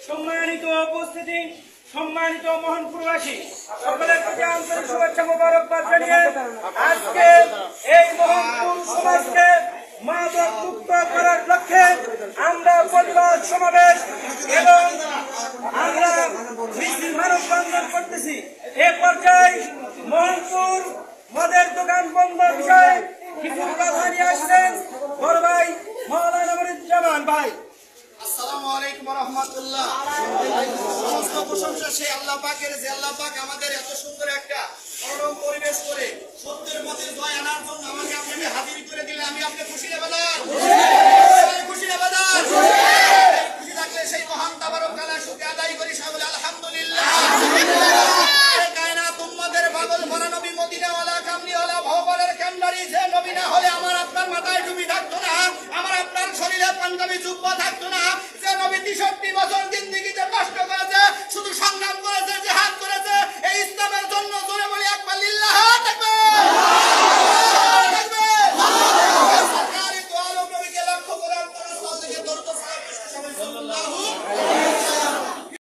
সম্মানিত উপস্থিতি, সম্মানিত মোহনপুরবাসী, সকলের প্রতি আন্তরিক শুভেচ্ছা মোবারকবাদ জানিয়ে আজকে এই মোহনপুর সমাজকে মাদক মুক্ত করার লক্ষ্যে আমরা প্রতিবাদ সমাবেশ এবং আমরা মিছিল মানববন্ধন করতেছি। এ পর্যায়ে মোহনপুর মদের দোকান বন্ধ বিষয়ে কিছু কথা নিয়ে আসছেন বড় ভাই মাওলানা মনিরুজ্জামান ভাই। আসসালামু আলাইকুম ওয়া রাহমাতুল্লাহ। সমস্ত প্রশংসা সেই আল্লাহ পাকের, যে আল্লাহ পাক আমাদের এত সুন্দর একটা মনোরম পরিবেশ করে সত্যের পথে জয় আনার জন্য আমাকে আপনি হাজির করে দিলে আমি আপনি খুশি না বাদার? খুশি না বাদার? খুশি থাকলে সেই মহান তাবারক তাআলা শুকর আদায় করি সকলে আলহামদুলিল্লাহ। কায়নাত উম্মতের পাগল ভরা নবী, মদিনাওয়ালা কামলিওয়ালা ভগবানের কান্ডারি, যে নবী না হলে আমার আপনার মাথায় টুপি থাকতো না, আমার আপনার শরীরে পাঞ্জাবি